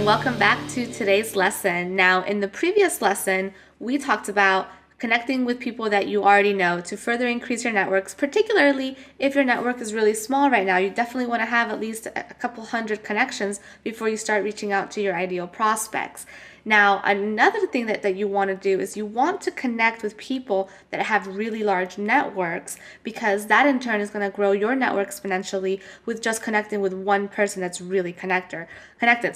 and welcome back to today's lesson. Now, in the previous lesson, we talked about connecting with people that you already know to further increase your networks, particularly if your network is really small right now. You definitely want to have at least a couple hundred connections before you start reaching out to your ideal prospects. Now, another thing that you want to do is you want to connect with people that have really large networks, because that in turn is going to grow your network exponentially with just connecting with one person that's really connected.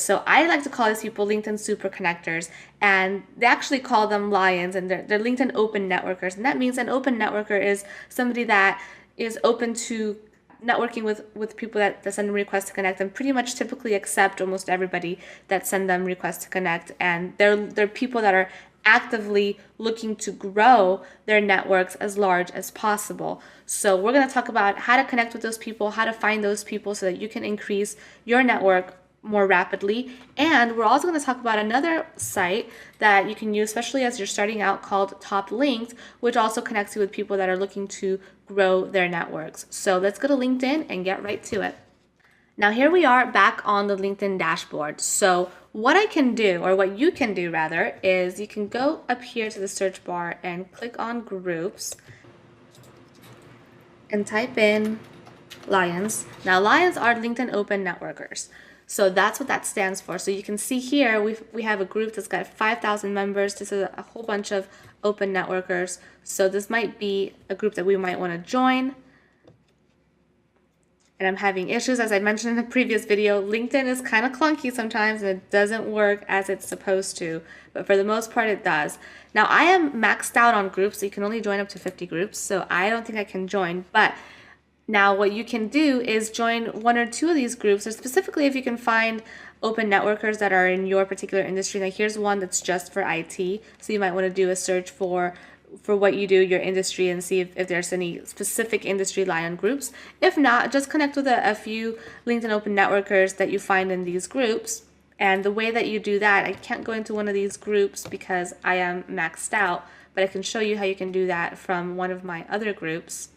So I like to call these people LinkedIn super connectors, and they actually call them lions, and they're LinkedIn open networkers. And that means an open networker is somebody that is open to networking with people that send them requests to connect, and pretty much typically accept almost everybody that send them requests to connect. And they're people that are actively looking to grow their networks as large as possible. So we're going to talk about how to connect with those people, how to find those people so that you can increase your network more rapidly. And we're also going to talk about another site that you can use, especially as you're starting out, called Top Linked, which also connects you with people that are looking to grow their networks. So let's go to LinkedIn and get right to it. Now here we are back on the LinkedIn dashboard. So what I can do, or what you can do rather, is you can go up here to the search bar and click on groups and type in Lions. Now Lions are LinkedIn open networkers. So that's what that stands for. So you can see here we have a group that's got 5,000 members. This is a whole bunch of open networkers. So this might be a group that we might want to join. And I'm having issues, as I mentioned in the previous video. LinkedIn is kind of clunky sometimes, and it doesn't work as it's supposed to, but for the most part it does. Now I am maxed out on groups, so you can only join up to 50 groups, so I don't think I can join. But now what you can do is join one or two of these groups, or specifically if you can find open networkers that are in your particular industry. Now here's one that's just for IT, so you might want to do a search for what you do, your industry, and see if there's any specific industry lion groups. If not, just connect with a few LinkedIn open networkers that you find in these groups. And the way that you do that, I can't go into one of these groups because I am maxed out, but I can show you how you can do that from one of my other groups.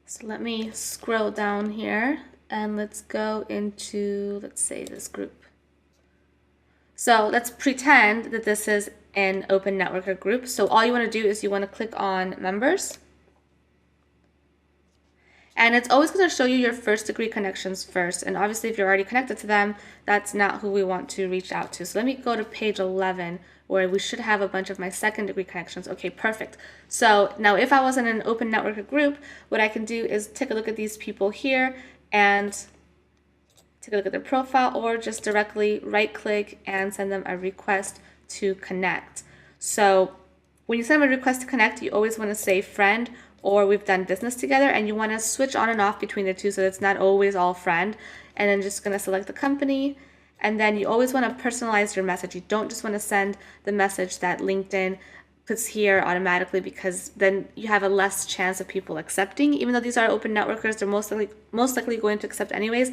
So let me scroll down here and let's go into, let's say, this group. So let's pretend that this is an open networker group. So all you want to do is you want to click on members. And it's always going to show you your first degree connections first. And obviously if you're already connected to them, that's not who we want to reach out to. So let me go to page 11, where we should have a bunch of my second degree connections. Okay, perfect. So now if I was in an open networker group, what I can do is take a look at these people here and take a look at their profile, or just directly right click and send them a request to connect. So when you send them a request to connect, you always want to say friend or we've done business together, and you want to switch on and off between the two so it's not always all friend. And then just going to select the company. And then you always want to personalize your message. You don't just want to send the message that LinkedIn puts here automatically, because then you have a less chance of people accepting. Even though these are open networkers, they're most likely going to accept anyways.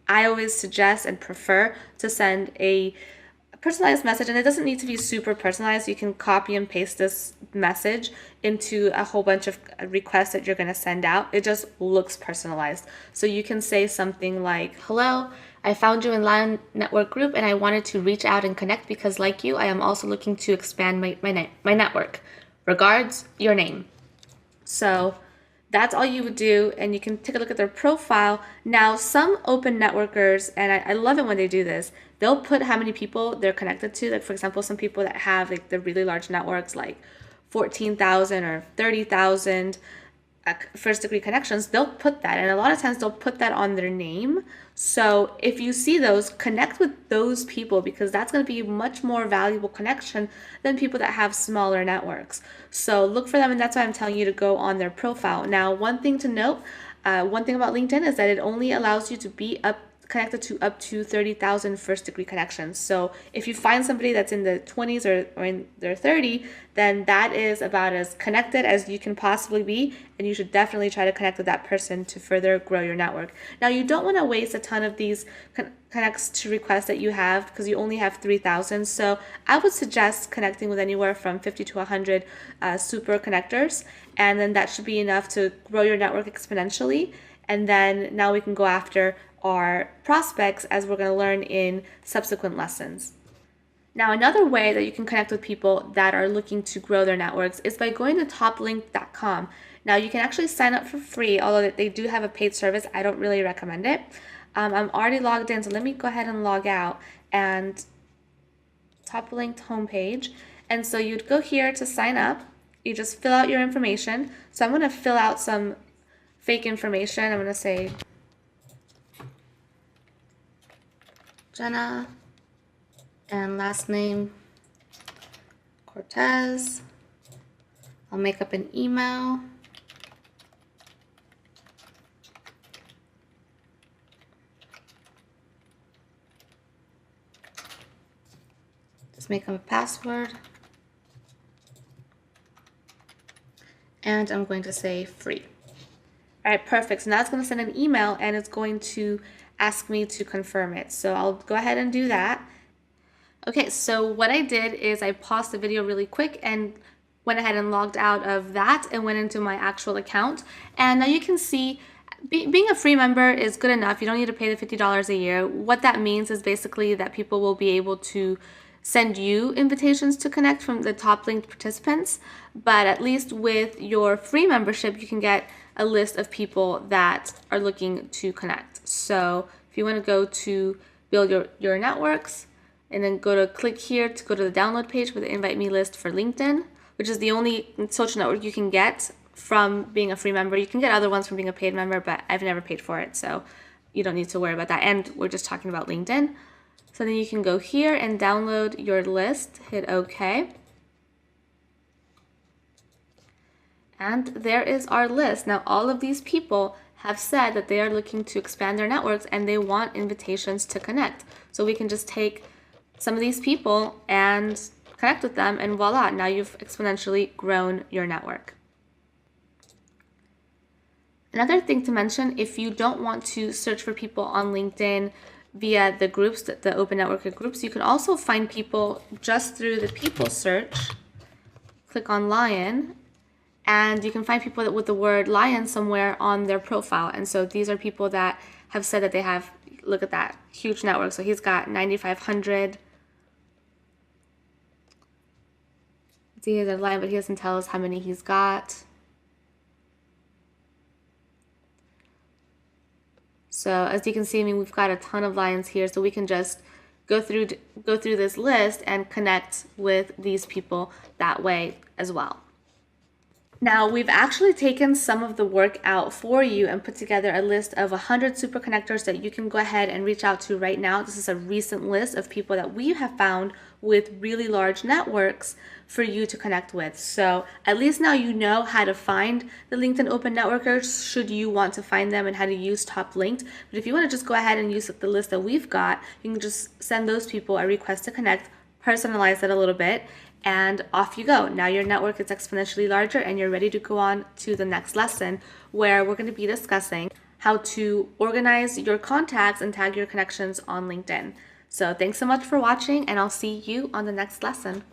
I always suggest and prefer to send a personalized message, and it doesn't need to be super personalized. You can copy and paste this message into a whole bunch of requests that you're going to send out. It just looks personalized. So you can say something like, hello, I found you in Lion Network Group and I wanted to reach out and connect because, like you, I am also looking to expand my network. Regards, your name. So that's all you would do, and you can take a look at their profile. Now, some open networkers, and I love it when they do this, they'll put how many people they're connected to. Like, for example, some people that have like the really large networks, like 14,000 or 30,000 first degree connections, they'll put that, and a lot of times they'll put that on their name. So if you see those, connect with those people, because that's going to be a much more valuable connection than people that have smaller networks. So look for them, and that's why I'm telling you to go on their profile. Now, one thing to note, one thing about LinkedIn is that it only allows you to be connected to up to 30,000 first degree connections. So if you find somebody that's in the 20s or in their 30, then that is about as connected as you can possibly be, and you should definitely try to connect with that person to further grow your network. Now, you don't want to waste a ton of these connects to requests that you have, because you only have 3,000. So I would suggest connecting with anywhere from 50 to 100 super connectors, and then that should be enough to grow your network exponentially. And then now we can go after our prospects, as we're going to learn in subsequent lessons. Now, another way that you can connect with people that are looking to grow their networks is by going to toplink.com. Now, you can actually sign up for free, although they do have a paid service. I don't really recommend it. I'm already logged in, so let me go ahead and log out and Toplink homepage. And so you'd go here to sign up. You just fill out your information. So I'm going to fill out some fake information. I'm going to say Jenna and last name Cortez. I'll make up an email. Just make up a password. And I'm going to say free. All right, perfect. So now it's going to send an email and it's going to ask me to confirm it. So I'll go ahead and do that. Okay, so what I did is I paused the video really quick and went ahead and logged out of that and went into my actual account. And now you can see being a free member is good enough. You don't need to pay the $50 a year. What that means is basically that people will be able to send you invitations to connect from the top linked participants. But at least with your free membership, you can get a list of people that are looking to connect. So if you want to go to build your networks, and then go to click here to go to the download page for the invite me list for LinkedIn, which is the only social network you can get from being a free member. You can get other ones from being a paid member, but I've never paid for it, so you don't need to worry about that. And we're just talking about LinkedIn. So then you can go here and download your list, hit OK. And there is our list. Now all of these people have said that they are looking to expand their networks and they want invitations to connect. So we can just take some of these people and connect with them, and voila, now you've exponentially grown your network. Another thing to mention, if you don't want to search for people on LinkedIn via the groups, the open network groups, you can also find people just through the people search. Click on Lion, and you can find people with the word Lion somewhere on their profile. And so these are people that have said that they have, look at that, huge network. So he's got 9,500. It's either Lion, but he doesn't tell us how many he's got. So as you can see, I mean, we've got a ton of lions here, so we can just go through this list and connect with these people that way as well. Now, we've actually taken some of the work out for you and put together a list of 100 super connectors that you can go ahead and reach out to right now. This is a recent list of people that we have found with really large networks for you to connect with. So at least now you know how to find the LinkedIn Open Networkers should you want to find them, and how to use Top Linked. But if you want to just go ahead and use the list that we've got, you can just send those people a request to connect, personalize it a little bit, and off you go. Now your network is exponentially larger and you're ready to go on to the next lesson, where we're going to be discussing how to organize your contacts and tag your connections on LinkedIn. So thanks so much for watching, and I'll see you on the next lesson.